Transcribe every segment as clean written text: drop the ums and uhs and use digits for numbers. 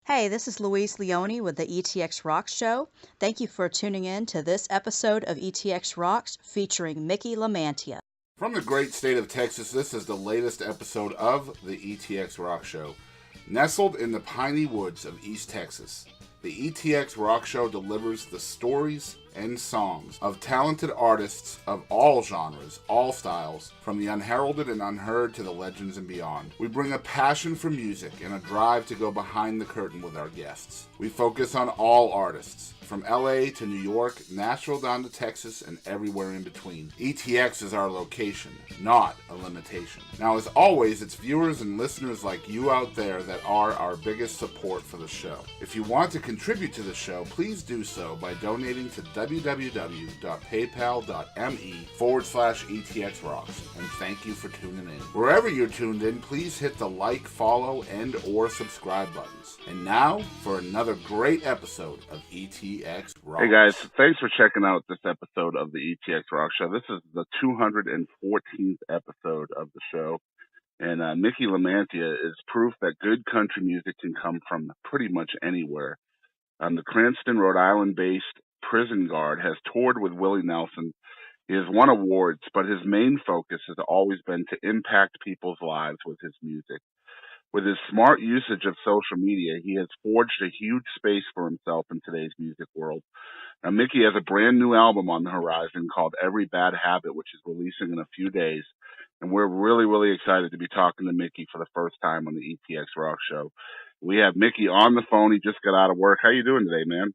Hey, this is Louise Leone with the ETX Rocks Show. Thank you for tuning in to this episode of ETX Rocks featuring Mickey Lamantia. From the great state of Texas, this is the latest episode of the ETX Rock Show. Nestled in the piney woods of East Texas, the ETX Rock Show delivers the stories and songs of talented artists of all genres, all styles, from the unheralded and unheard to the legends and beyond. We bring a passion for music and a drive to go behind the curtain with our guests. We focus on all artists, from LA to New York, Nashville down to Texas, and everywhere in between. ETX is our location, not a limitation. Now, as always, it's viewers and listeners like you out there that are our biggest support for the show. If you want to contribute to the show, please do so by donating to www.paypal.me/ETXRocks. And thank you for tuning in. Wherever you're tuned in, please hit the like, follow, and or subscribe buttons. And now, for another great episode of ETX Rocks. Hey guys, thanks for checking out this episode of the ETX Rock Show. This is the 214th episode of the show. And Mickey Lamantia is proof that good country music can come from pretty much anywhere. The Cranston, Rhode Island-based prison guard has toured with Willie Nelson. He has won awards, but his main focus has always been to impact people's lives with his music. With his smart usage of social media, he has forged a huge space for himself in today's music world. Now, Mickey has a brand new album on the horizon called Every Bad Habit, which is releasing in a few days. And we're really, really excited to be talking to Mickey for the first time on the ETX Rock Show. We have Mickey on the phone. He just got out of work. How you doing today, man?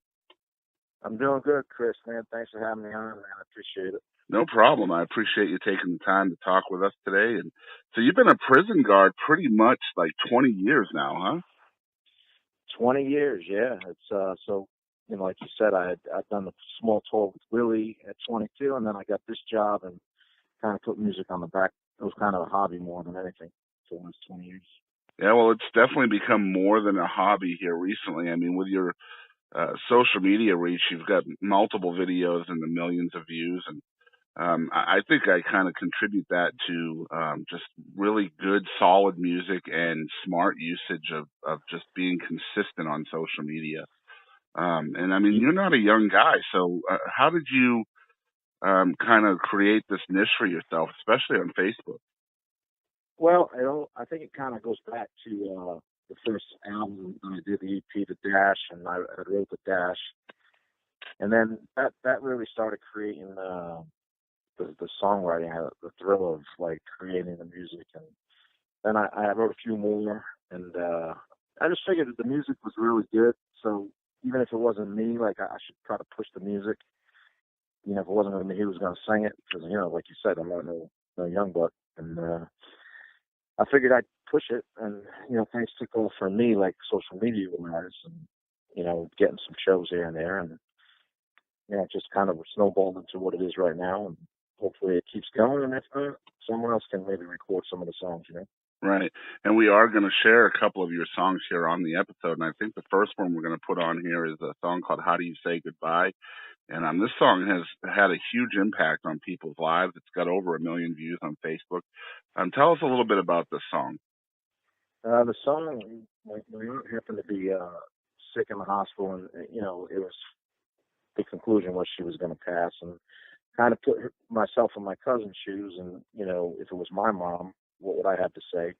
I'm doing good, Chris, man. Thanks for having me on, man. I appreciate it. No problem. I appreciate you taking the time to talk with us today. And so you've been a prison guard pretty much like 20 years now, huh? 20 years, yeah. It's so, you know, like you said, I'd done the small tour with Willie at 22, and then I got this job and kind of put music on the back. It was kind of a hobby more than anything for the last 20 years. Yeah, well, it's definitely become more than a hobby here recently. I mean, with your social media reach, you've got multiple videos and the millions of views, and I think I kind of contribute that to just really good, solid music and smart usage of just being consistent on social media. And I mean, you're not a young guy, so how did you kind of create this niche for yourself, especially on Facebook? Well, I think it kind of goes back to the first album when I did the EP, The Dash, and I wrote The Dash. And then that really started creating the songwriting, the thrill of like creating the music. And then I wrote a few more, and I just figured that the music was really good. So even if it wasn't me, like I should try to push the music. You know, if it wasn't me who was going to sing it, because, you know, like you said, I'm not no young buck. And I figured I'd push it, and, you know, things took off for me, like social media wise, and, you know, getting some shows here and there, and, you know, it just kind of snowballed into what it is right now, and hopefully it keeps going, and if not, someone else can maybe record some of the songs, you know? Right. And we are going to share a couple of your songs here on the episode, and I think the first one we're going to put on here is a song called How Do You Say Goodbye? And this song has had a huge impact on people's lives. It's got over 1 million views on Facebook. Tell us a little bit about this song. The song, my aunt happened to be sick in the hospital, and, you know, it was, the conclusion was she was going to pass, and kind of put myself in my cousin's shoes, and, you know, if it was my mom, what would I have to say?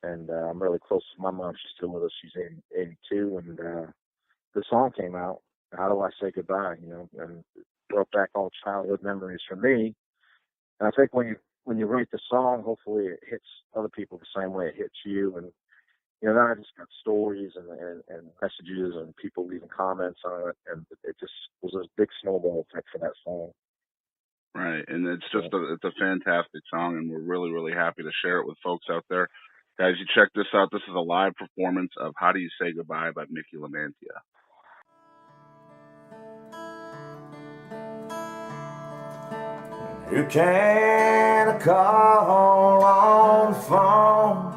And I'm really close to my mom. She's still with us. She's 82, and the song came out, How Do I Say Goodbye, you know, and it brought back all childhood memories for me. And I think when you write the song, hopefully it hits other people the same way it hits you. And, you know, then I just got stories and messages and people leaving comments on it, and it just was a big snowball effect for that song. Right, and it's just it's a fantastic song, and we're really, really happy to share it with folks out there. Guys, you check this out. This is a live performance of How Do You Say Goodbye by Mickey Lamantia. Who can I call on the phone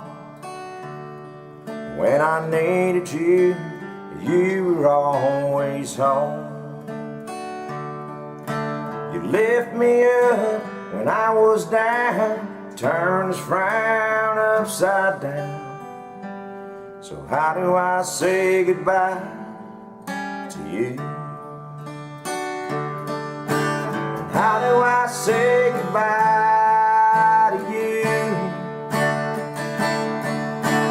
when I needed you? You were always home. You lift me up when I was down, turn this frown upside down. So how do I say goodbye to you? How do I say goodbye to you?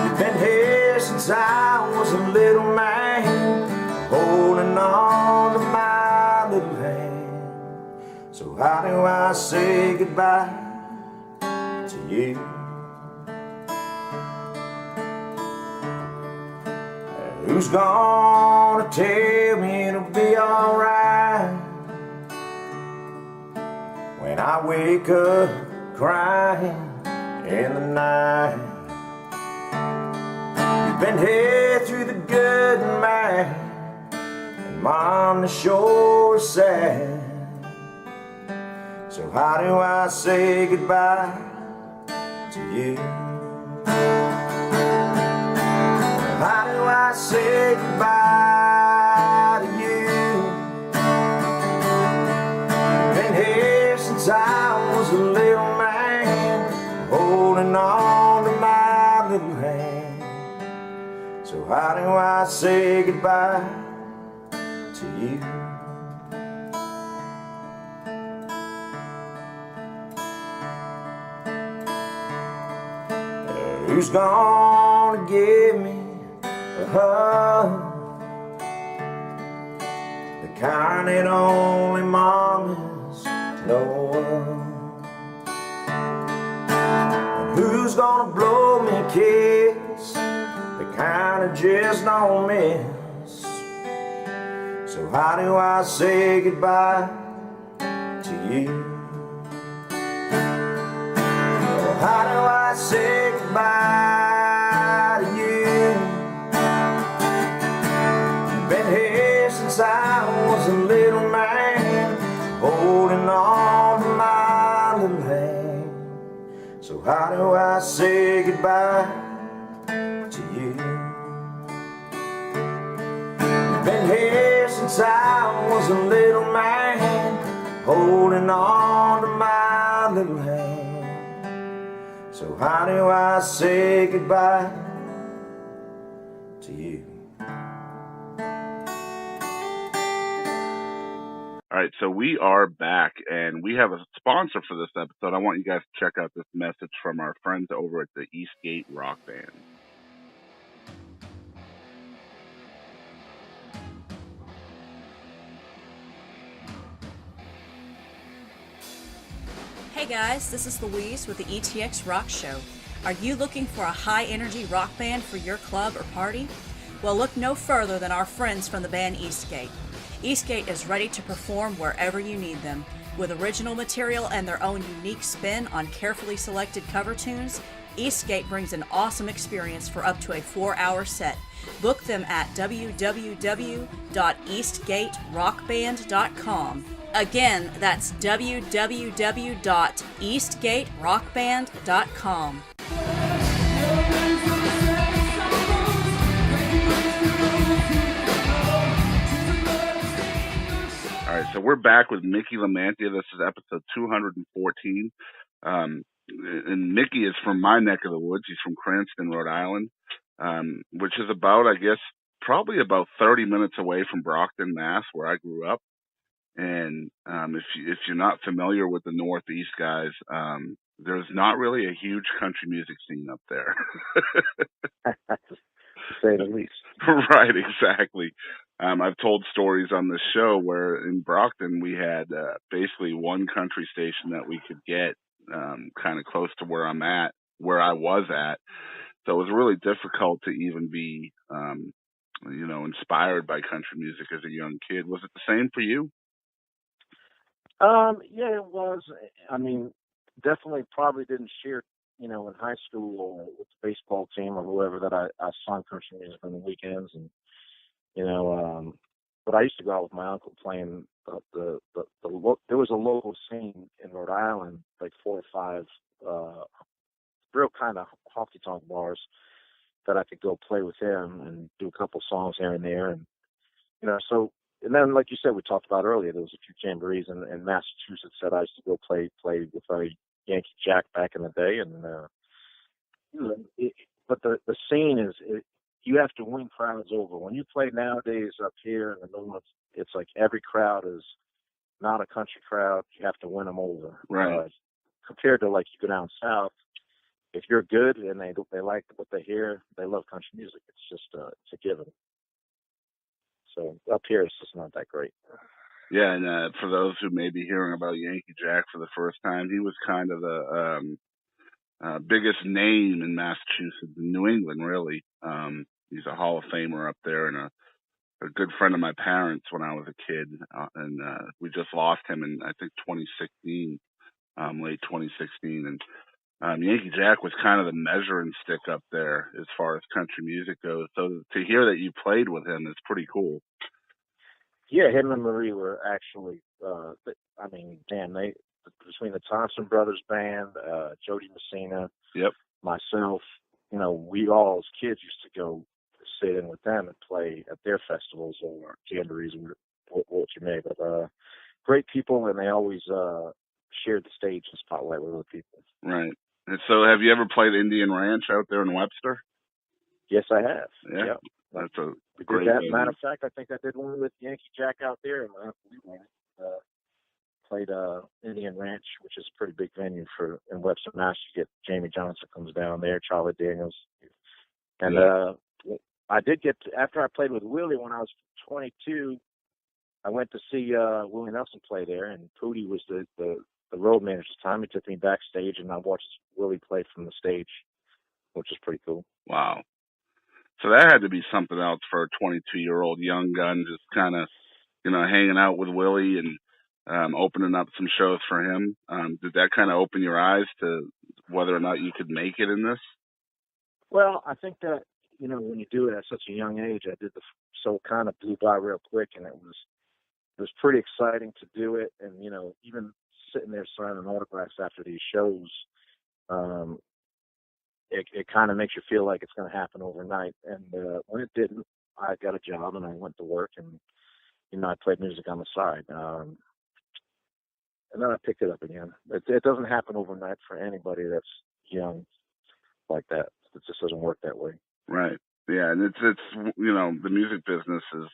You've been here since I was a little man, holding on to my little hand. So how do I say goodbye to you? Who's gonna tell me it'll be alright when I wake up crying in the night? You've been here through the good and bad, and Mom, the sure is sad. So how do I say goodbye to you? How do I say goodbye to you? Been here since I was a little man, holding on to my little hand. So how do I say goodbye to you? Who's gonna give me a hug, the kind that only mamas know of? And who's gonna blow me a kiss, the kind that just don't miss? So how do I say goodbye to you? How do I say goodbye to you? You've been here since I was a little man, holding on to my little hand. So how do I say goodbye to you? You've been here since I was a little man, holding on to my little hand. So how do I say goodbye to you? All right, so we are back, and we have a sponsor for this episode. I want you guys to check out this message from our friends over at the Eastgate Rock Band. Hey guys, this is Louise with the ETX Rock Show. Are you looking for a high-energy rock band for your club or party? Well, look no further than our friends from the band Eastgate. Eastgate is ready to perform wherever you need them. With original material and their own unique spin on carefully selected cover tunes, Eastgate brings an awesome experience for up to a 4-hour set. Book them at www.eastgaterockband.com. Again, that's www.eastgaterockband.com. All right, so we're back with Mickey Lamantia. This is episode 214. And Mickey is from my neck of the woods. He's from Cranston, Rhode Island, which is about, I guess, probably about 30 minutes away from Brockton, Mass., where I grew up. And if you're not familiar with the Northeast, guys, there's not really a huge country music scene up there. To say the least. Right, exactly. I've told stories on this show where in Brockton we had basically one country station that we could get kind of close to where I was at. So it was really difficult to even be, inspired by country music as a young kid. Was it the same for you? Yeah, it was. I mean, definitely probably didn't share, in high school or with the baseball team or whoever that I sung country music on the weekends. And, but I used to go out with my uncle playing there was a local scene in Rhode Island, like 4 or 5 real kind of honky-tonk bars that I could go play with him and do a couple songs here and there. And, so, and then, like you said, we talked about earlier, there was a few jamborees in Massachusetts that I used to go play with Yankee Jack back in the day. And, but the scene you have to win crowds over. When you play nowadays up here in the north, it's like every crowd is not a country crowd. You have to win them over. Right. Compared to like you go down south, if you're good and they like what they hear, they love country music. It's just it's a given. So up here, it's just not that great. Yeah, and for those who may be hearing about Yankee Jack for the first time, he was kind of the biggest name in Massachusetts, in New England, really. He's a Hall of Famer up there, and a good friend of my parents when I was a kid, and we just lost him in, I think, 2016, late 2016, and Yankee Jack was kind of the measuring stick up there as far as country music goes. So to hear that you played with him is pretty cool. Yeah, him and Marie were actually, I mean, man, between the Thompson Brothers Band, Jody Messina, yep, myself, you know, we all as kids used to go sit in with them and play at their festivals or jamborees or what you may. But great people, and they always shared the stage and spotlight with other people. Right. And so have you ever played Indian Ranch out there in Webster? Yes, I have. Yeah. Yep. That's a we great did that. venue. Matter of fact, I think I did one with Yankee Jack out there, and played Indian Ranch, which is a pretty big venue in Webster, Mass. You get Jamie Johnson comes down there, Charlie Daniels, and I did get after I played with Willie when I was 22. I went to see Willie Nelson play there, and Pootie was the road manager at the time. He took me backstage, and I watched Willie play from the stage, which is pretty cool. Wow. So that had to be something else for a 22-year-old young gun, just kind of, hanging out with Willie and opening up some shows for him. Did that kind of open your eyes to whether or not you could make it in this? Well, I think that, when you do it at such a young age, so it kind of blew by real quick, and it was pretty exciting to do it. And, even sitting there signing autographs after these shows, it kind of makes you feel like it's going to happen overnight. And when it didn't, I got a job and I went to work, and, I played music on the side. And then I picked it up again. It doesn't happen overnight for anybody that's young like that. It just doesn't work that way. Right. Yeah. And it's the music business is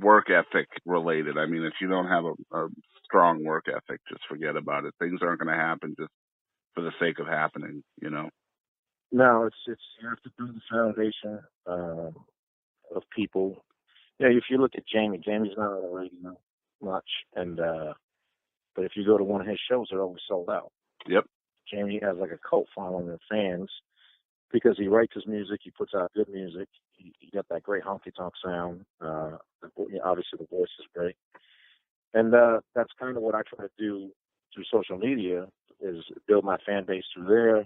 work ethic related. I mean, if you don't have a strong work ethic, just forget about it. Things aren't going to happen just for the sake of happening, No, it's you have to build the foundation of people. If you look at Jamie's not on the radio much, and but if you go to one of his shows, they're always sold out. Yep. Jamie has like a cult following of fans because he writes his music, he puts out good music, he got that great honky tonk sound. Obviously, the voice is great, and that's kind of what I try to do through social media is build my fan base through there.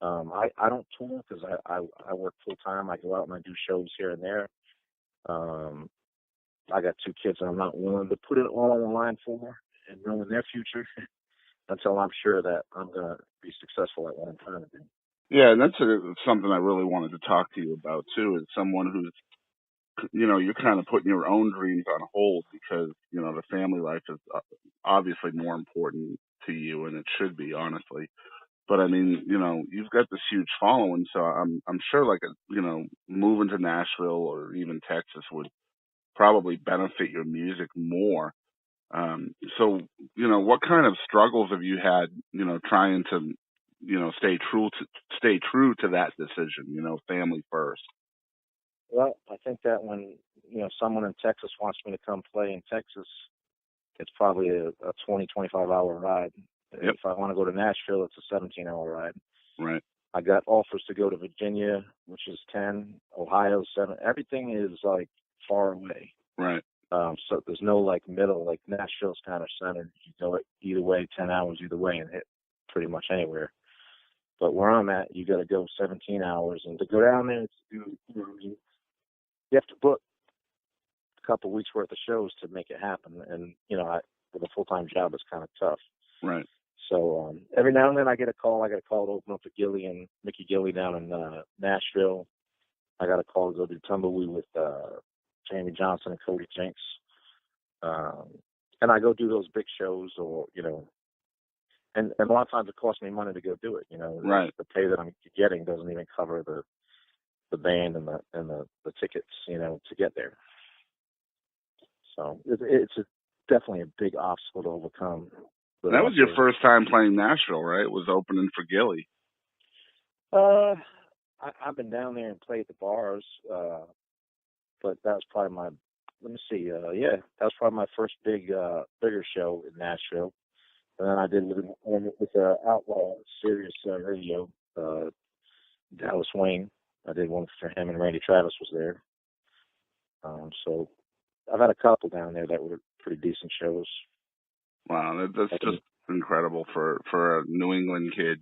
I don't tour because I work full time. I go out and I do shows here and there. I got 2 kids and I'm not willing to put it all on the line for and ruin their future until I'm sure that I'm going to be successful at what I'm trying to do. Yeah, and that's something I really wanted to talk to you about too. As someone who's, you're kind of putting your own dreams on hold because the family life is obviously more important to you, and it should be, honestly. But I mean, you've got this huge following, so I'm sure moving to Nashville or even Texas would probably benefit your music more. So, what kind of struggles have you had, trying to, stay true to that decision, family first? Well, I think that when, someone in Texas wants me to come play in Texas, it's probably a 20, 25-hour ride. Yep. If I want to go to Nashville, it's a 17-hour ride. Right. I got offers to go to Virginia, which is 10, Ohio, 7. Everything is like far away. Right. So there's no like middle, like Nashville's kind of centered. You go either way, 10 hours either way and hit pretty much anywhere. But where I'm at, you got to go 17 hours. And to go down there, you have to book a couple of weeks worth of shows to make it happen. And, with a full-time job, it's kind of tough. Right. So every now and then I get a call. I got a call to open up for Gilley and Mickey Gilley down in Nashville. I got a call to go do Tumbleweed with Jamie Johnson and Cody Jinks. And I go do those big shows or, and a lot of times it costs me money to go do it, Right. The pay that I'm getting doesn't even cover the band and the tickets, to get there. So it's definitely a big obstacle to overcome. That was your first time playing Nashville, right? It was opening for Gilley. I've been down there and played the bars, but that was probably that was probably my first bigger show in Nashville. And then I did one with Outlaw Sirius Radio, Dallas Wayne. I did one for him, and Randy Travis was there. So I've had a couple down there that were pretty decent shows. Wow, that's just incredible for a New England kid.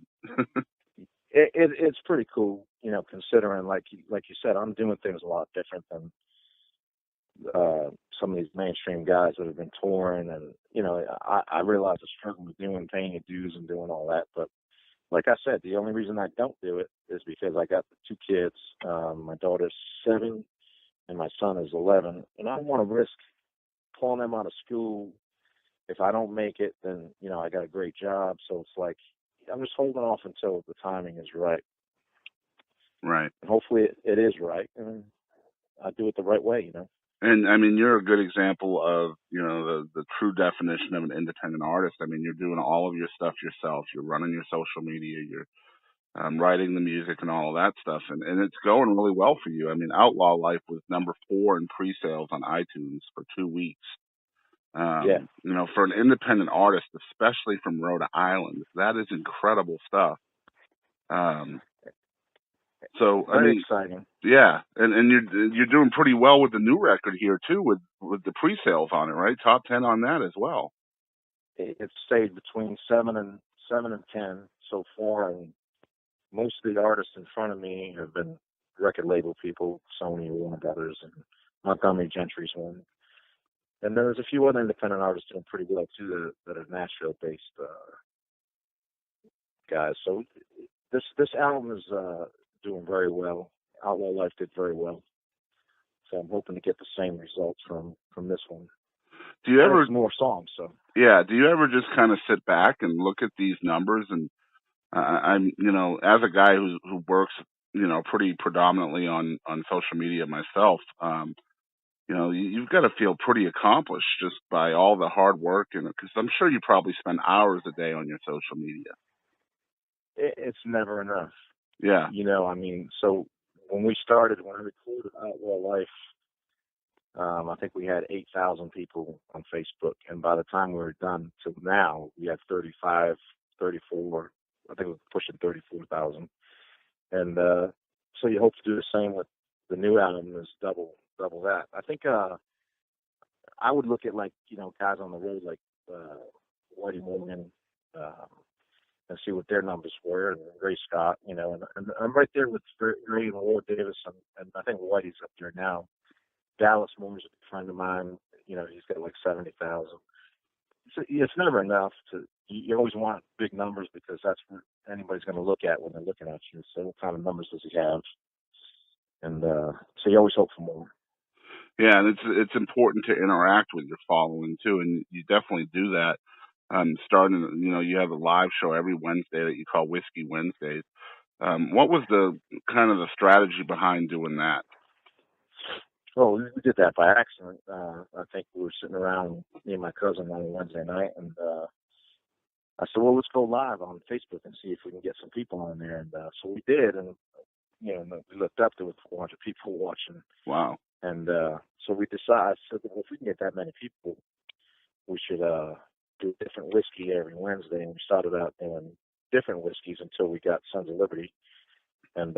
It's pretty cool, considering like you said, I'm doing things a lot different than some of these mainstream guys that have been touring, and I realize the struggle with paying your dues and doing all that. But like I said, the only reason I don't do it is because I got the two kids. My daughter's 7 and my son is 11, and I don't want to risk pulling them out of school. If I don't make it, then I got a great job. So it's like I'm just holding off until the timing is right. Right. And hopefully it is right, and I do it the right way, And I mean, you're a good example of, the true definition of an independent artist. I mean, you're doing all of your stuff yourself. You're running your social media. You're writing the music and all of that stuff. And it's going really well for you. I mean, Outlaw Life was number 4 in pre-sales on iTunes for 2 weeks. For an independent artist, especially from Rhode Island, that is incredible stuff. Very exciting. Yeah, and you're doing pretty well with the new record here too, with the pre-sales on it, right? Top 10 on that as well. It's stayed between 7 and 10 so far, and most of the artists in front of me have been record label people, Sony, Warner Brothers, and Montgomery Gentry's one. And there's a few other independent artists doing pretty well too that are Nashville-based guys. So this album is doing very well. Outlaw Life did very well. So I'm hoping to get the same results from this one. Do you ever more songs? So yeah, do you ever just kind of sit back and look at these numbers? And I'm as a guy who works pretty predominantly on social media myself, you've got to feel pretty accomplished just by all the hard work, and because I'm sure you probably spend hours a day on your social media. It's never enough. Yeah. So when I recorded Outlaw Life, I think we had 8,000 people on Facebook, and by the time we were done till now, we had 35, 34. I think we're pushing 34,000. And so you hope to do the same with the new album, is double that. I think I would look at guys on the road like Whitey Morgan, and see what their numbers were, and Ray Scott, and I'm right there with Ray and Ward Davis, and I think Whitey's up there now. Dallas Moore's a friend of mine, he's got like 70,000. So it's never enough you always want big numbers, because that's what anybody's going to look at when they're looking at you. So what kind of numbers does he have? And so you always hope for more. Yeah, and it's important to interact with your following too, and you definitely do that. Starting, you have a live show every Wednesday that you call Whiskey Wednesdays. What was the kind of the strategy behind doing that? Oh, we did that by accident. I think we were sitting around, me and my cousin, on a Wednesday night, and I said, well, let's go live on Facebook and see if we can get some people on there. And so we did, and we looked up, there were 400 people watching. Wow. And so we decided, well, if we can get that many people, we should do a different whiskey every Wednesday. And we started out doing different whiskeys until we got Sons of Liberty. And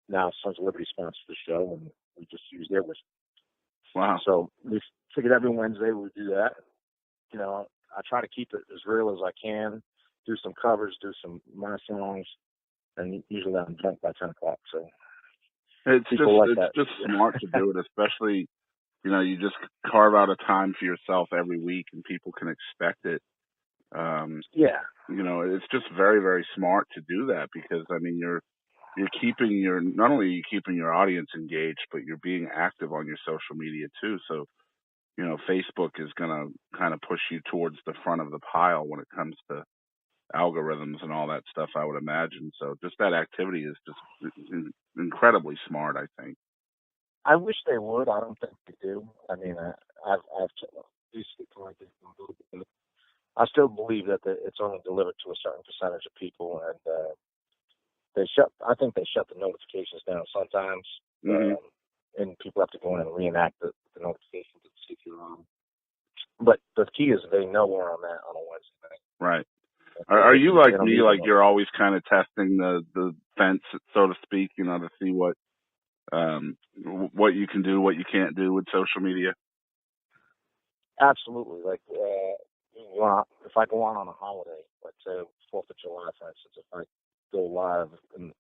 now Sons of Liberty sponsors the show, and we just use their whiskey. Wow. So we figured every Wednesday we would do that. I try to keep it as real as I can, do some covers, do some my songs, and usually I'm drunk by 10 o'clock. So it's just smart to do it, especially, you just carve out a time for yourself every week and people can expect it. Yeah. It's just very, very smart to do that, because, I mean, you're keeping not only are you keeping your audience engaged, but you're being active on your social media too. So, Facebook is going to kind of push you towards the front of the pile when it comes to algorithms and all that stuff, I would imagine. So just that activity is just incredibly smart, I think. I wish they would. I don't think they do. I mean, I've basically collected a little bit. I still believe that it's only delivered to a certain percentage of people, and I think they shut the notifications down sometimes, and people have to go in and reenact the notifications to see if you're on. But the key is they know where I'm at on a Wednesday night. Right. Are you like me? Like you're always kind of testing the fence, so to speak, to see what you can do, what you can't do with social media? Absolutely. Like, if I go on a holiday, let's say 4th of July, for instance, if I go live in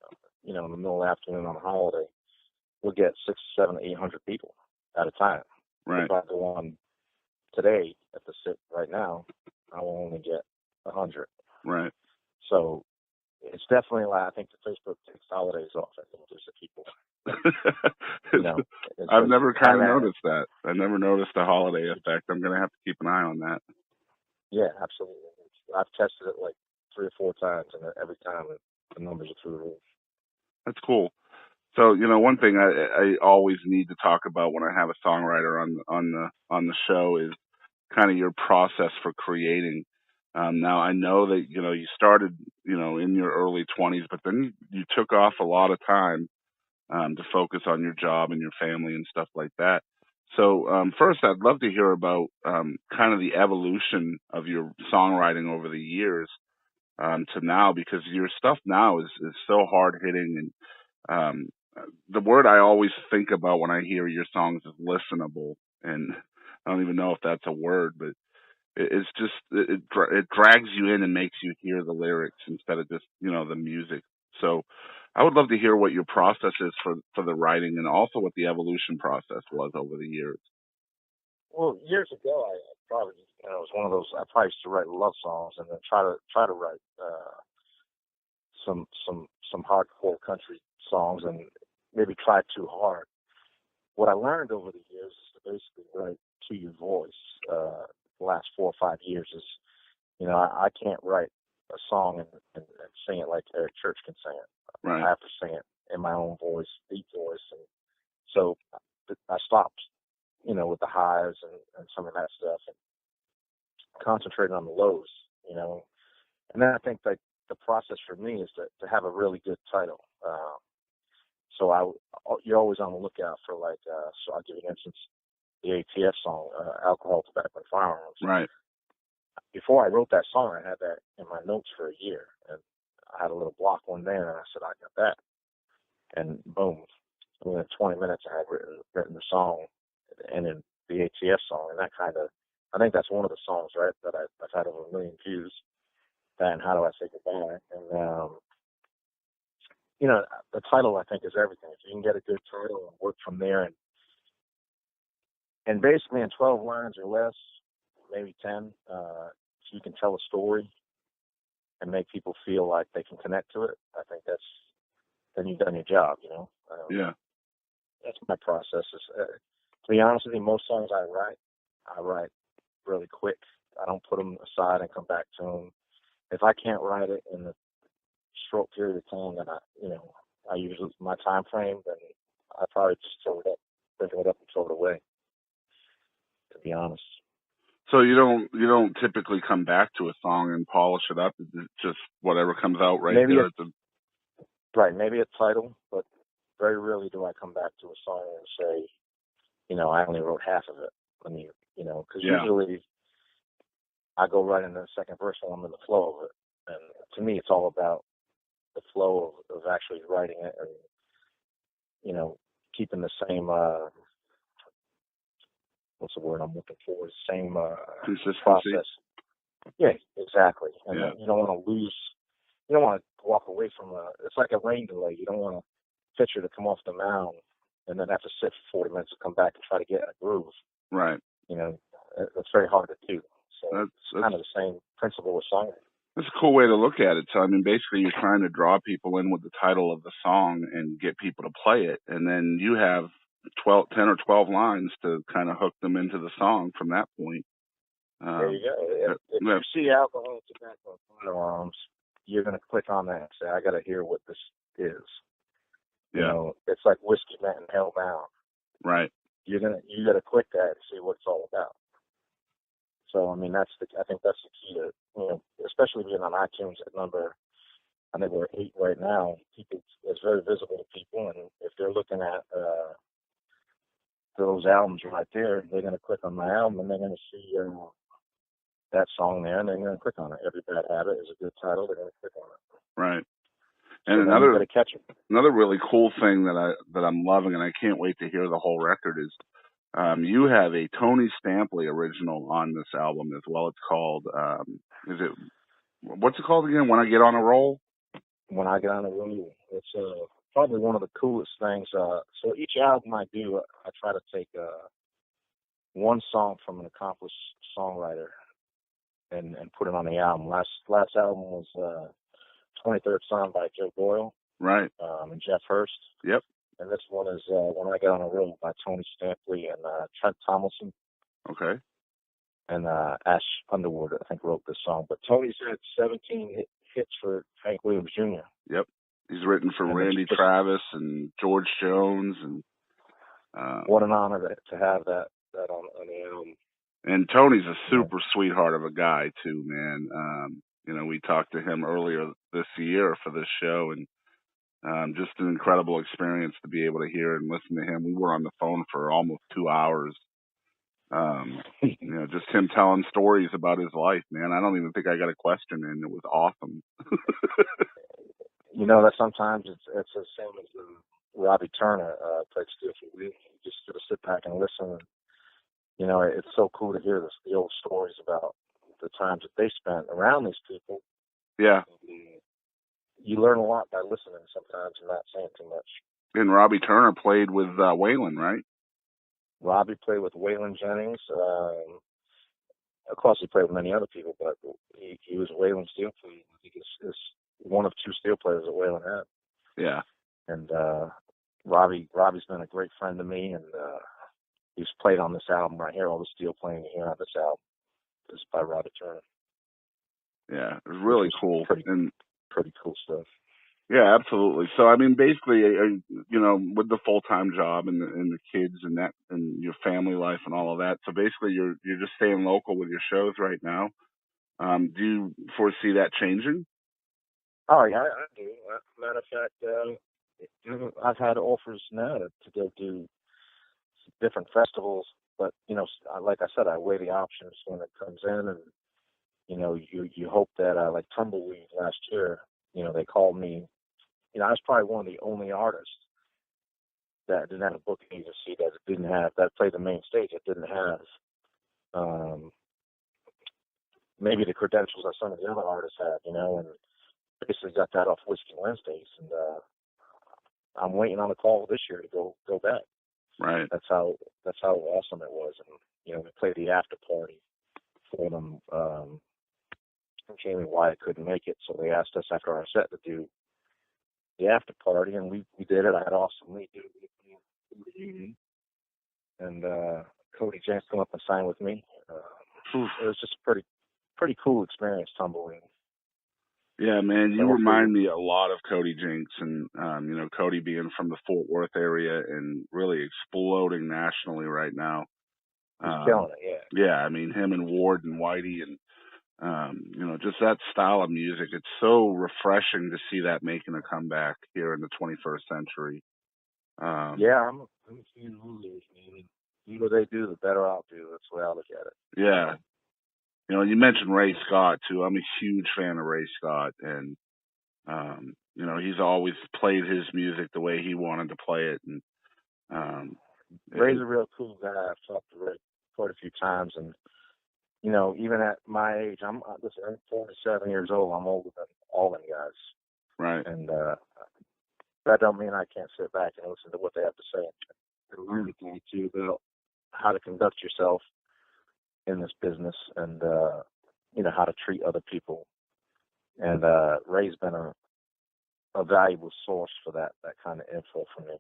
the middle of the afternoon on a holiday, we'll get 600, 700, 800 people at a time. Right. If I go on today at the sit right now, I will only get 100. Right. So it's definitely I think the Facebook takes holidays off. I think there's the people. I've never kind of noticed that. I never noticed the holiday effect. I'm going to have to keep an eye on that. Yeah, absolutely. I've tested it like 3 or 4 times, and every time the numbers are through the roof. That's cool. So, one thing I always need to talk about when I have a songwriter on the show is kind of your process for creating. Now I know that, you started, in your early 20s, but then you took off a lot of time to focus on your job and your family and stuff like that. So first, I'd love to hear about kind of the evolution of your songwriting over the years to now, because your stuff now is so hard hitting, and the word I always think about when I hear your songs is listenable, and I don't even know if that's a word, but it's just it drags you in and makes you hear the lyrics instead of just the music. So I would love to hear what your process is for the writing, and also what the evolution process was over the years. Well, years ago, I probably was one of those. I probably used to write love songs and then try to write some hardcore country songs, and maybe try too hard. What I learned over the years is to basically write to your voice. The last 4 or 5 years is, I can't write a song and sing it like Eric Church can sing it. Right. I have to sing it in my own voice, deep voice, and so I stopped, with the highs and some of that stuff, and concentrated on the lows, And then I think that the process for me is to have a really good title. So you're always on the lookout for so I'll give you an instance, the ATF song, Alcohol, Tobacco, and Firearms. Right. Before I wrote that song, I had that in my notes for a year, and I had a little block one day, and I said, I got that. And boom, within 20 minutes, I had written the song, and then the ATF song, and that I think that's one of the songs, right, that I've had over 1 million views. That and How Do I Say Goodbye? And, the title, I think, is everything. If you can get a good title and work from there, and basically in 12 lines or less, maybe 10, if you can tell a story and make people feel like they can connect to it, I think then you've done your job, Yeah. That's my process. To be honest with you, most songs I write really quick. I don't put them aside and come back to them. If I can't write it in a short period of time that I usually my time frame, then I probably just throw it up and throw it away, to be honest. So you don't typically come back to a song and polish it up. It's just whatever comes out right maybe there. Right, maybe a title, but very rarely do I come back to a song and say, I only wrote half of it. Because usually I go right into the second verse when I'm in the flow of it. And to me, it's all about the flow of actually writing it and, keeping the same, what's the word I'm looking for? The same consistency process. Yeah, exactly. And Yeah. you don't want to walk away from it's like a rain delay. You don't want a pitcher to come off the mound and then have to sit for 40 minutes to come back and try to get in a groove. Right. That's very hard to do. So that's kind of the same principle with songwriting. That's a cool way to look at it. So, I mean, basically you're trying to draw people in with the title of the song and get people to play it. And then you have 10 or 12 lines to kind of hook them into the song from that point. There you go. If you see alcohol, tobacco, firearms, you're going to click on that and say, I got to hear what this is. You know, it's like Whiskey Man and Hellbound. Right. You got to click that and see what it's all about. So, I mean, I think that's the key to, you know, especially being on iTunes at number, I think we're 8 right now. It's very visible to people, and if they're looking at those albums right there, they're going to click on my album and they're going to see that song there, and they're going to click on it. Every Bad Habit is a good title. They're going to click on it. Right. So And another really cool thing that I'm loving, and I can't wait to hear the whole record, is you have a Tony Stampley original on this album as well. It's called what's it called again? When I Get on a Roll. When I Get on a Roll. It's probably one of the coolest things. So each album I do, I try to take one song from an accomplished songwriter and put it on the album. Last album was 23rd Song by Joe Boyle. Right. And Jeff Hurst. Yep. And this one is When I Get on a Roll by Tony Stampley and Trent Tomlinson. Okay. And Ash Underwood, I think, wrote this song. But Tony's had 17 hits for Hank Williams Jr. Yep. He's written for Randy Travis and George Jones. And what an honor to have that on the album. And Tony's a super sweetheart of a guy, too, man. You know, we talked to him earlier this year for this show, and just an incredible experience to be able to hear and listen to him. We were on the phone for almost 2 hours. You know, just him telling stories about his life, man. I don't even think I got a question in. It was awesome. You know, that sometimes it's the same as Robbie Turner played steel for me. You just sort of sit back and listen. And, you know, it's so cool to hear the old stories about the times that they spent around these people. Yeah. You learn a lot by listening sometimes and not saying too much. And Robbie Turner played with Waylon, right? Robbie played with Waylon Jennings. Of course, he played with many other people, but he was Waylon's steel player. I think it's one of 2 steel players that Waylon had. Yeah. And Robbie's been a great friend to me, and he's played on this album right here. All the steel playing here on this album is by Robbie Turner. Yeah, it was really cool. Pretty cool stuff. Yeah, absolutely. So, I mean, basically, you know, with the full-time job and the kids and that and your family life and all of that, so basically you're just staying local with your shows right now. Do you foresee that changing? Oh, yeah, I do. Matter of fact, I've had offers now to go do different festivals, but, you know, like I said, I weigh the options when it comes in, and, you know, you hope that, like Tumbleweed last year, you know, they called me. You know, I was probably one of the only artists that didn't have a booking agency that played the main stage that didn't have maybe the credentials that some of the other artists had, you know, and basically got that off Whiskey Wednesdays, and I'm waiting on a call this year to go back. Right. That's how awesome it was, and you know, we played the after party for them. Jamie Wyatt couldn't make it, so they asked us after our set to do the after party, and we did it. I had Austin Lee do it, and Cody Jinks come up and sign with me. It was just a pretty cool experience, Tumbleweed. Yeah, man, you remind me a lot of Cody Jinks, and you know, Cody being from the Fort Worth area and really exploding nationally right now. He's killing it, yeah. Yeah, I mean, him and Ward and Whitey and you know, just that style of music. It's so refreshing to see that making a comeback here in the 21st century. Yeah, I'm a fan of all those, man. The more they do, the better I'll do. That's the way I look at it. Yeah. You know, you mentioned Ray Scott, too. I'm a huge fan of Ray Scott. And, you know, he's always played his music the way he wanted to play it. And Ray's a real cool guy. I've talked to Ray quite a few times. And, you know, even at my age, I'm 47 years old. I'm older than all them guys. Right. And that don't mean I can't sit back and listen to what they have to say and learn a thing or two about how to conduct yourself in this business and, you know, how to treat other people. And Ray's been a valuable source for that kind of info for me.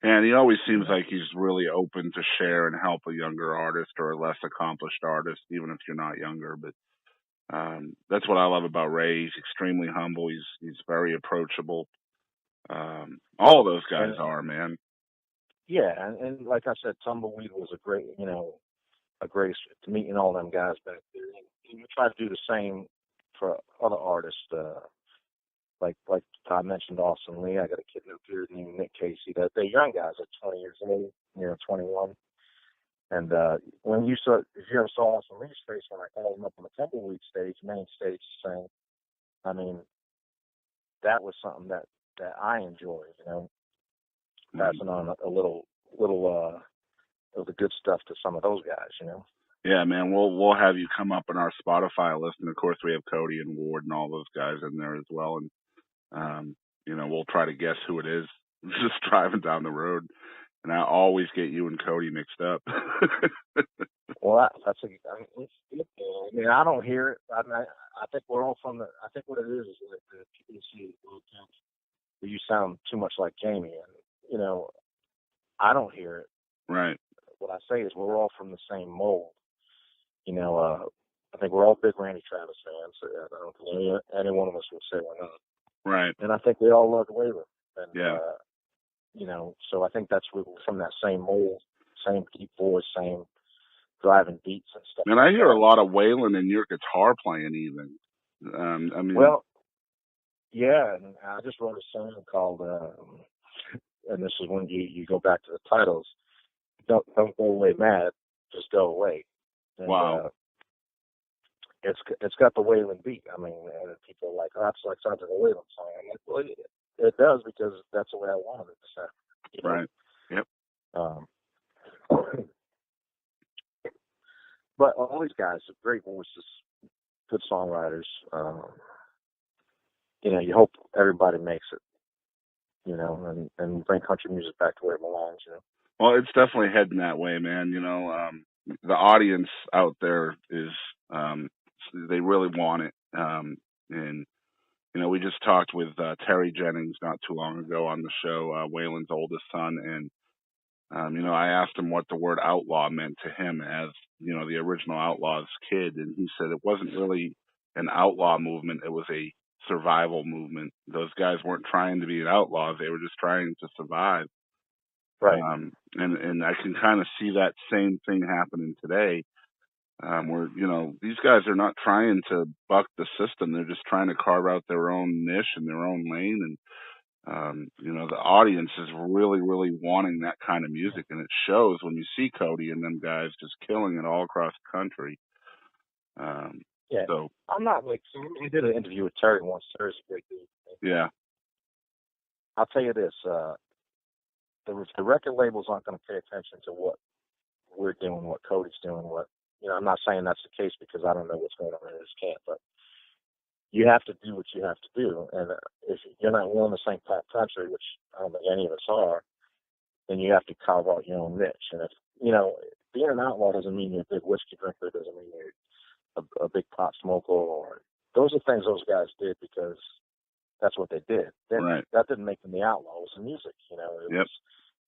And he always seems like he's really open to share and help a younger artist or a less accomplished artist, even if you're not younger. But that's what I love about Ray. He's extremely humble. He's very approachable. All of those guys are, man. Yeah, and like I said, Tumbleweed was a great meeting all them guys back there. And we try to do the same for other artists. Like I mentioned, Austin Lee. I got a kid up here named Nick Casey. They're young guys, like 20 years old, 21. And when if you ever saw Austin Lee's face when I called him up on the Tumbleweed stage, main stage, saying, I mean, that was something that I enjoy, passing on a little of the good stuff to some of those guys, Yeah, man, we'll have you come up on our Spotify list, and of course we have Cody and Ward and all those guys in there as well, and we'll try to guess who it is just driving down the road, and I always get you and Cody mixed up. Well, I mean, I don't hear it. I think we're all from the. I think what it is like the people see that you sound too much like Jamie, and I don't hear it. Right. What I say is we're all from the same mold. I think we're all big Randy Travis fans. I don't think any one of us would say we're not. Right. And I think we all love Waylon. And, yeah. So I think that's we're from that same mold, same deep voice, same driving beats and stuff. And I hear a lot of Waylon in your guitar playing even. Well, yeah, and I just wrote a song called, and this is when you go back to the titles, Don't Go Away Mad, Just Go Away. And, wow. It's got the Waylon beat. I mean, and people are like, oh, that's like sounds like a Waylon song. I'm like, well, it does because that's the way I wanted it to sound. Right. Yep. But all these guys have great voices, good songwriters. You hope everybody makes it, and bring country music back to where it belongs, Well, it's definitely heading that way, man. The audience out there is, they really want it. And, we just talked with Terry Jennings not too long ago on the show, Waylon's oldest son. And, I asked him what the word outlaw meant to him as, the original Outlaws kid. And he said it wasn't really an outlaw movement. It was a survival movement. Those guys weren't trying to be outlaws. They were just trying to survive. Right. And I can kind of see that same thing happening today, where, these guys are not trying to buck the system. They're just trying to carve out their own niche and their own lane. And, the audience is really, really wanting that kind of music. And it shows when you see Cody and them guys just killing it all across the country. Yeah. So I'm not like, we did an interview with Terry once. Terry's a great dude. Yeah. I'll tell you this, the record labels aren't going to pay attention to what we're doing, what Cody's doing, I'm not saying that's the case because I don't know what's going on in this camp, but you have to do what you have to do. And if you're not willing to sing pop country, which I don't think any of us are, then you have to carve out your own niche. And if, being an outlaw doesn't mean you're a big whiskey drinker, doesn't mean you're a big pot smoker, or those are things those guys did because that's what they did. Right. That didn't make them the outlaw. It was the music, It Yep. was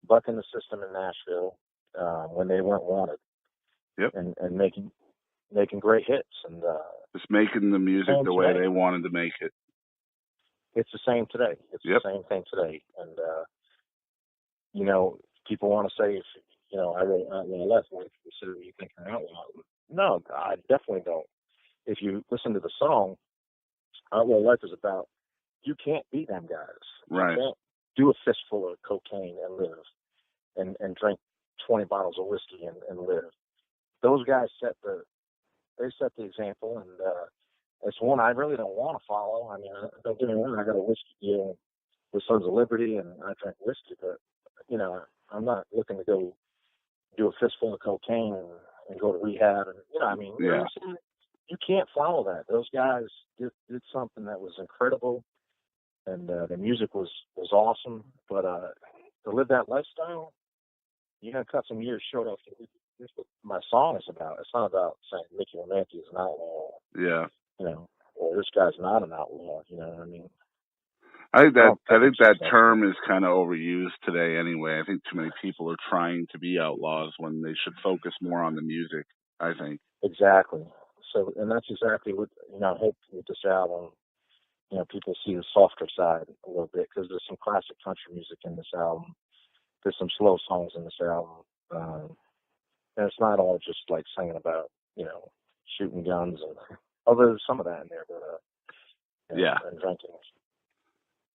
bucking the system in Nashville when they weren't wanted. Yep. And making great hits and just making the music the way they wanted to make it. It's the same today. It's Yep. the same thing today. And people want to say, I wrote Outlaw Life. So you think I'm outlaw? No, I definitely don't. If you listen to the song, Outlaw Life is about you can't be them guys. Right. You can't do a fistful of cocaine and live, and drink 20 bottles of whiskey and live. Those guys set the example, and it's one I really don't want to follow. I mean, don't get me wrong, I got a whiskey deal with Sons of Liberty, and I drink whiskey, but I'm not looking to go do a fistful of cocaine and go to rehab, and Yeah. You can't follow that. Those guys did something that was incredible, and the music was awesome. But to live that lifestyle, you're gonna cut some years short off. That's what my song is about. It's not about saying Mickey Lamantia is an outlaw. Yeah. Or this guy's not an outlaw. You know what I mean? I think I don't that think so. term is kind of overused today. Anyway, I think too many people are trying to be outlaws when they should focus more on the music. I think Exactly. So, and that's exactly what I hope with this album. People see the softer side a little bit because there's some classic country music in this album. There's some slow songs in this album, and it's not all just like singing about shooting guns, and although there's some of that in there, but yeah. and drinking.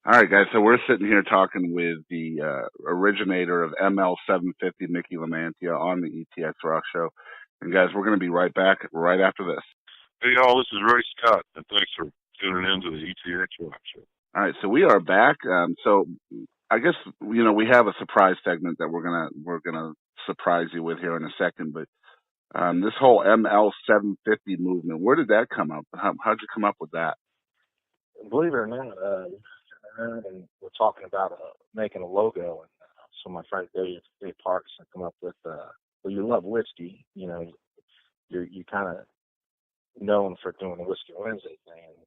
All right, guys. So we're sitting here talking with the originator of ML 750, Mickey Lamantia, on the ETX Rock Show. And guys, we're going to be right back right after this. Hey, y'all, this is Ray Scott, and thanks for tuning in to the ETX Rock Show. All right, so we are back. So I guess we have a surprise segment that we're gonna surprise you with here in a second. But this whole ML 750 movement, where did that come up? How'd you come up with that? Believe it or not, and we're talking about making a logo, and so my friend Dave Parks had come up with, well, you love whiskey, you kind of known for doing the Whiskey Wednesday thing. And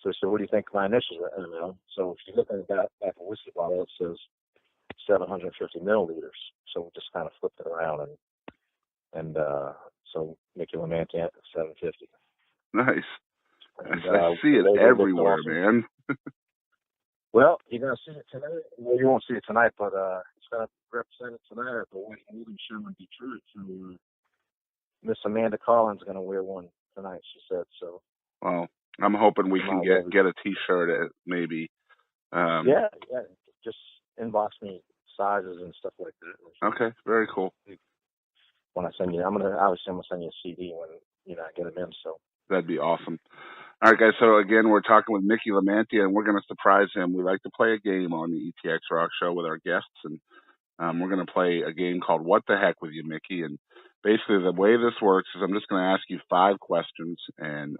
so I said, what do you think my initials are? So if you look at the back of a whiskey bottle, it says 750 milliliters. So we just kind of flipped it around, and so Mickey Lamantia 750. Nice. And, I see it everywhere, awesome. Man. Well, you're going to see it tonight. Well, you won't see it tonight, but it's going to represent it tonight at the White Holding Show in Detroit. So Miss Amanda Collins is going to wear one tonight, she said. So. Well, I'm hoping we can get a T-shirt maybe. Yeah. Just inbox me sizes and stuff like that. Okay, very cool. When I send you, I'm gonna send you a CD when I get them in. So that'd be awesome. All right, guys. So again, we're talking with Mickey Lamantia, and we're going to surprise him. We like to play a game on the ETX Rock Show with our guests, and we're going to play a game called "What the Heck" with you, Mickey. And basically, the way this works is I'm just going to ask you 5 questions, and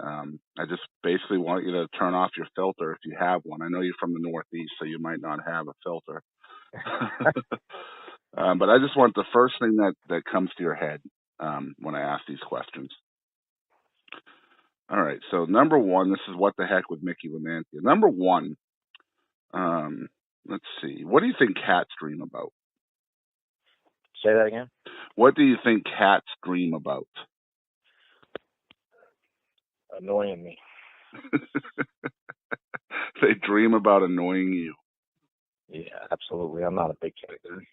I just basically want you to turn off your filter if you have one. I know you're from the Northeast, so you might not have a filter. But I just want the first thing that comes to your head when I ask these questions. All right, so number 1, this is What the Heck with Mickey Lamantia. Number 1, let's see. What do you think cats dream about? Say that again? What do you think cats dream about? Annoying me. They dream about annoying you. Yeah, absolutely. I'm not a big cat guy.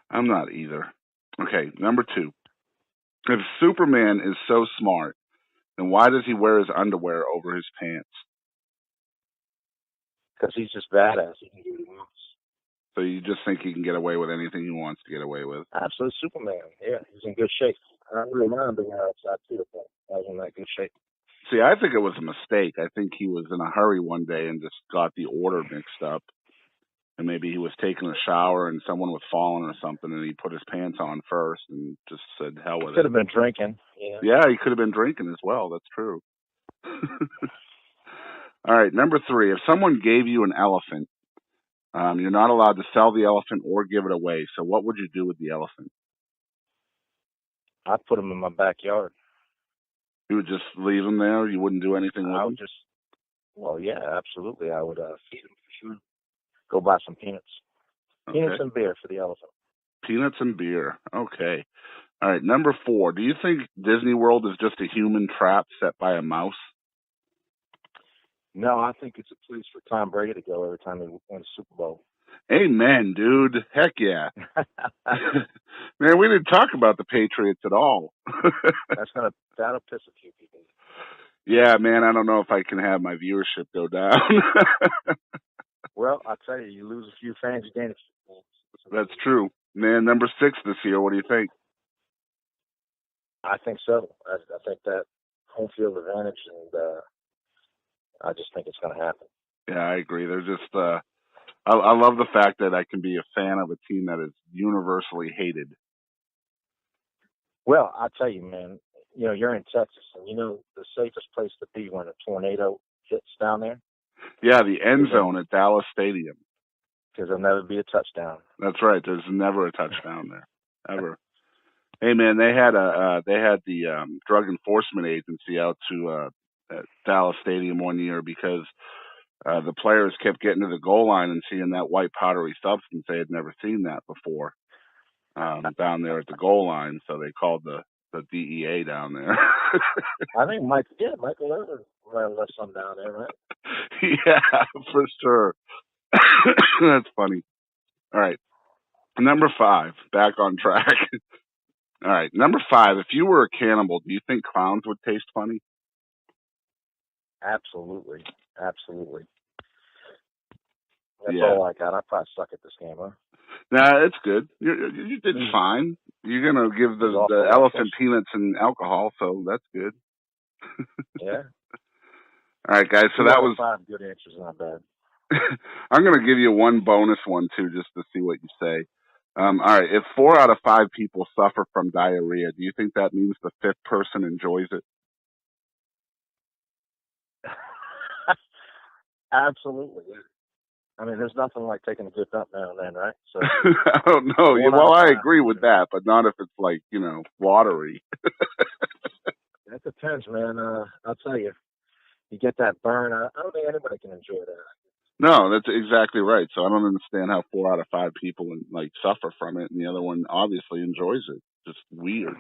I'm not either. Okay, number 2. If Superman is so smart, then why does he wear his underwear over his pants? Because he's just badass. He can do what he wants. So you just think he can get away with anything he wants to get away with? Absolutely, Superman. Yeah, he's in good shape. I don't really mind being outside too, but I was in that good shape. See, I think it was a mistake. I think he was in a hurry one day and just got the order mixed up. And maybe he was taking a shower and someone was falling or something, and he put his pants on first and just said, hell with it. Could have been drinking. Yeah, he could have been drinking as well. That's true. All right, number 3. If someone gave you an elephant, you're not allowed to sell the elephant or give it away. So what would you do with the elephant? I'd put him in my backyard. You would just leave him there? You wouldn't do anything with him? Well, yeah, absolutely. I would feed him for sure. Go buy some peanuts. Okay. Peanuts and beer for the elephant. Peanuts and beer. Okay. All right, number 4. Do you think Disney World is just a human trap set by a mouse? No, I think it's a place for Tom Brady to go every time he wins a Super Bowl. Amen, dude. Heck yeah. Man, we didn't talk about the Patriots at all. That'll piss a few people. Yeah, man, I don't know if I can have my viewership go down. Well, I'll tell you, you lose a few fans, you gain a few fans. That's true. Man, number 6 this year, what do you think? I think so. I think that home field advantage, and I just think it's going to happen. Yeah, I agree. They're just, I love the fact that I can be a fan of a team that is universally hated. Well, I'll tell you, man, you're in Texas, and the safest place to be when a tornado hits down there? Yeah, the end zone at Dallas Stadium. Because there'll never be a touchdown. That's right. There's never a touchdown there, ever. Hey, man, they had the Drug Enforcement Agency out to at Dallas Stadium one year because the players kept getting to the goal line and seeing that white powdery substance. They had never seen that before down there at the goal line, so they called the DEA down there. I think Michael Leonard left some down there, right? Yeah, for sure. That's funny. All right. Number 5, back on track. All right. Number 5, if you were a cannibal, do you think clowns would taste funny? Absolutely. Absolutely. That's all I got. I probably suck at this game, huh? Nah, it's good. You did fine. You're going to give the elephant peanuts and alcohol, so that's good. Yeah. All right, guys. So that was 5 good answers, not bad. I'm going to give you one bonus one, too, just to see what you say. All right. If 4 out of 5 people suffer from diarrhea, do you think that means the 5th person enjoys it? Absolutely. I mean, there's nothing like taking a good dump now and then, right? So I don't know. Well, I agree with that, but not if it's like, watery. That depends, man. I'll tell you. You get that burn. I don't think anybody can enjoy that. No, that's exactly right. So I don't understand how 4 out of 5 people suffer from it, and the other one obviously enjoys it. Just weird.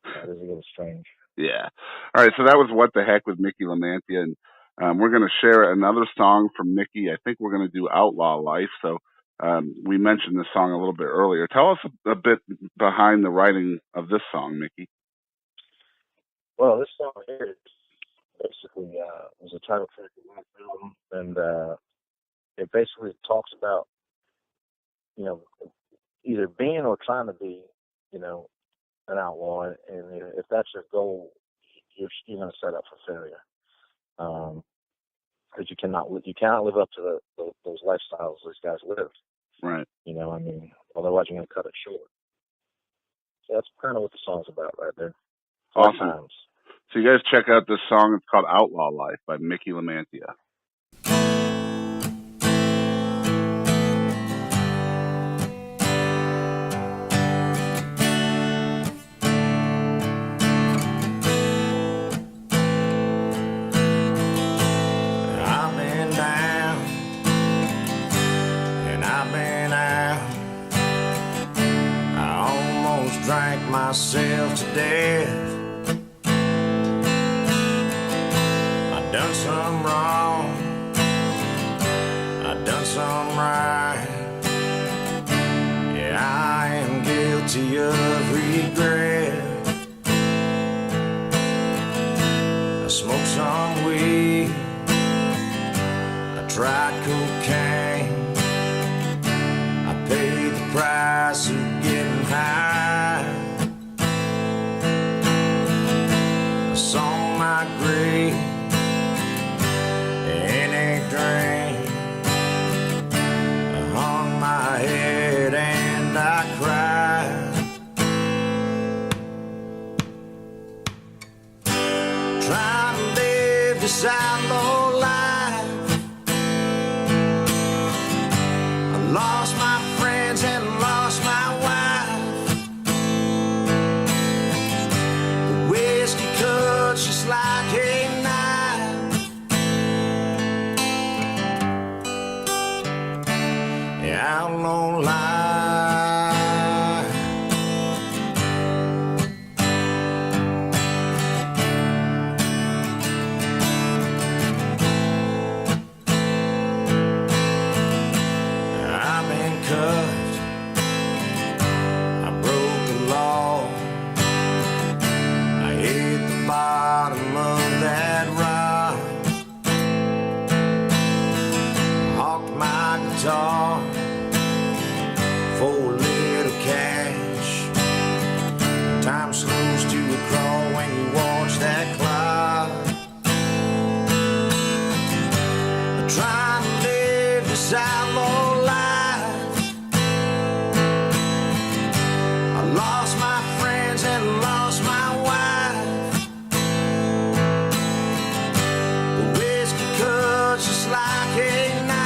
That is a little strange. Yeah. All right. So that was What the Heck with Mickey Lamantia, and we're going to share another song from Mickey. I think we're going to do Outlaw Life. So we mentioned this song a little bit earlier. Tell us a bit behind the writing of this song, Mickey. Well, this song here is basically was a title track of my album, and it basically talks about either being or trying to be an outlaw, and if that's your goal, you're going to set up for failure, because you cannot live up to those lifestyles these guys live. Right. Otherwise you're going to cut it short. So that's kind of what the song's about right there. Awesome. Times. So you guys check out this song. It's called Outlaw Life by Mickey Lamantia. I've been down and I've been out. I almost drank myself to death. Done some wrong, I done some right. Yeah, I am guilty of regret. I smoked some weed, I tried cocaine. I paid the price of getting high. I saw my grave drain on my head and I cried, trying to live this outlaw life. I lost my friends and lost my wife. The whiskey cuts just like a knife. Outlaw life. I've been cut, I broke the law. I hit the bottom of that rock, hawked my guitar for a little cash. Time slows to a crawl when you watch that clock. Trying to live this outlaw life. I lost my friends and lost my wife. The whiskey cuts just like a knife.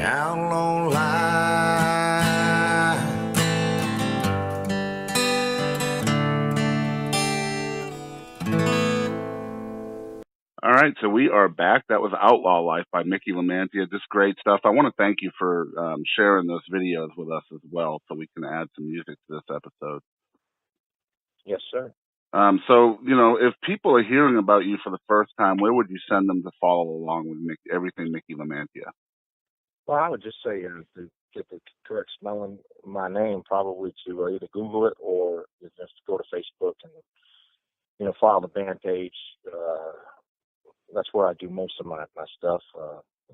Outlaw life. right, so we are back. That was Outlaw Life by Mickey Lamantia. Just great stuff. I want to thank you for sharing those videos with us as well so we can add some music to this episode. Yes, sir. So, you know, if people are hearing about you for the first time, where would you send them to follow along with everything Mickey Lamantia? Well, I would just say to get the correct spelling of my name, probably to either Google it or just go to Facebook and, you know, follow the band page. That's where I do most of my stuff.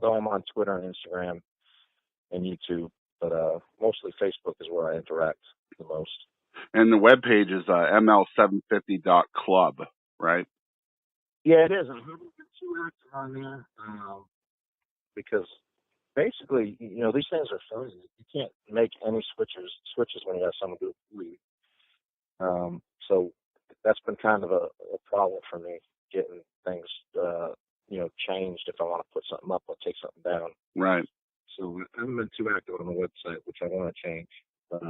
Though I'm on Twitter and Instagram and YouTube, but mostly Facebook is where I interact the most. And the webpage is ml750.club, right? Yeah, it is. I'm too active on there because basically, you know, these things are fuzzy. You can't make any switches when you have someone do lead. So that's been kind of a problem for me, getting things, you know, changed if I want to put something up or take something down. Right. So I haven't been too active on the website, which I want to change. But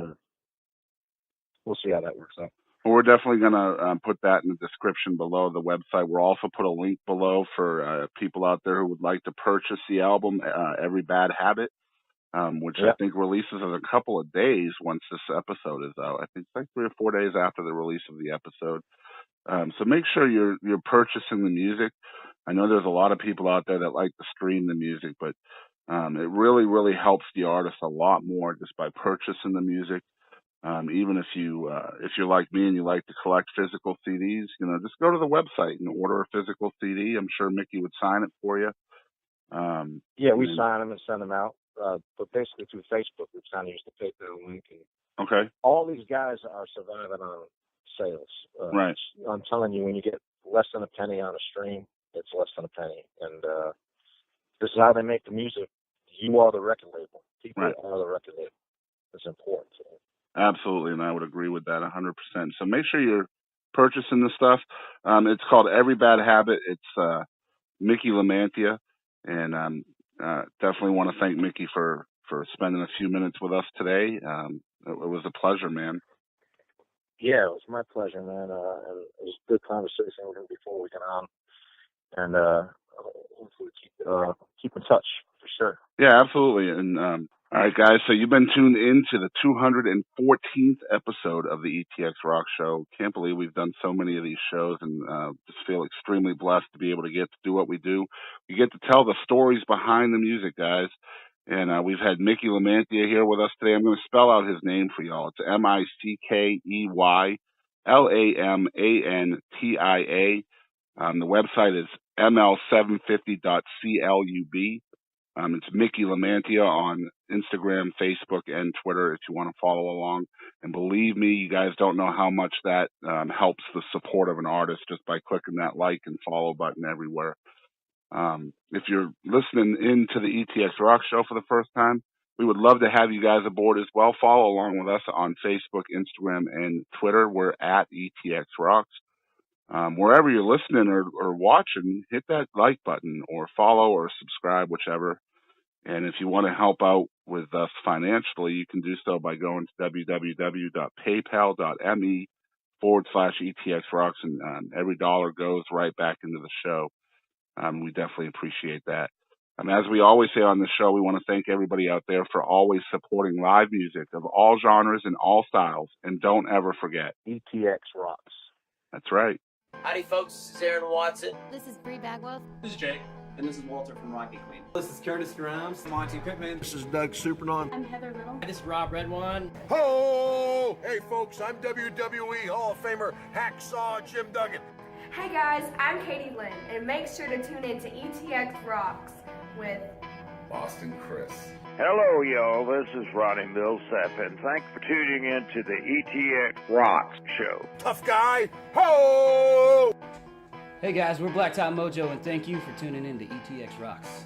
we'll see how that works out. Well, we're definitely going to put that in the description below the website. We'll also put a link below for people out there who would like to purchase the album, Every Bad Habit, which I think releases in a couple of days once this episode is out. I think it's like 3 or 4 days after the release of the episode. So make sure you're purchasing the music. I know there's a lot of people out there that like to stream the music, but it really, really helps the artist a lot more just by purchasing the music. Even if you're like me and you like to collect physical CDs, you know, just go to the website and order a physical CD. I'm sure Mickey would sign it for you. We sign them and send them out. But basically through Facebook, we kind of use the PayPal link. Okay. All these guys are surviving on sales. Right. I'm telling you, when you get less than a penny on a stream, it's less than a penny. And this is how they make the music. You are the record label. People are the record label. It's important to them. Absolutely, and I would agree with that 100%. So make sure you're purchasing the stuff. It's called Every Bad Habit. It's Mickey Lamantia, and definitely want to thank Mickey for spending a few minutes with us today. It was a pleasure, man. Yeah, it was my pleasure, man. And it was a good conversation with him before we got on, and hopefully keep in touch for sure. Yeah, absolutely. And all right, guys. So you've been tuned in to the 214th episode of the ETX Rock Show. Can't believe we've done so many of these shows, and just feel extremely blessed to be able to get to do what we do. We get to tell the stories behind the music, guys. And we've had Mickey Lamantia here with us today. I'm going to spell out his name for y'all. It's MickeyLamantia. The website is ml750.club. It's Mickey Lamantia on Instagram, Facebook, and Twitter if you want to follow along. And believe me, you guys don't know how much that helps the support of an artist just by clicking that like and follow button everywhere. If you're listening in to the ETX Rock Show for the first time, we would love to have you guys aboard as well. Follow along with us on Facebook, Instagram, and Twitter. We're at ETX Rocks. Wherever you're listening or watching, hit that like button or follow or subscribe, whichever. And if you want to help out with us financially, you can do so by going to www.paypal.me/ETXRocks, and every dollar goes right back into the show. We definitely appreciate that. As we always say on the show, we want to thank everybody out there for always supporting live music of all genres and all styles. And don't ever forget, ETX rocks. That's right. Howdy, folks. This is Aaron Watson. This is Bree Bagwell. This is Jake. And this is Walter from Rocky Queen. This is Curtis Grimes. Monty Pittman. This is Doug Supernon. I'm Heather Little. This is Rob Redwine. Ho! Hey, folks, I'm WWE Hall of Famer Hacksaw Jim Duggan. Hey, guys, I'm Katie Lynn, and make sure to tune in to ETX Rocks with Boston Chris. Hello, y'all. This is Ronnie Millsap, and thanks for tuning in to the ETX Rocks show. Tough guy. Ho! Hey, guys, we're Blacktop Mojo, and thank you for tuning in to ETX Rocks.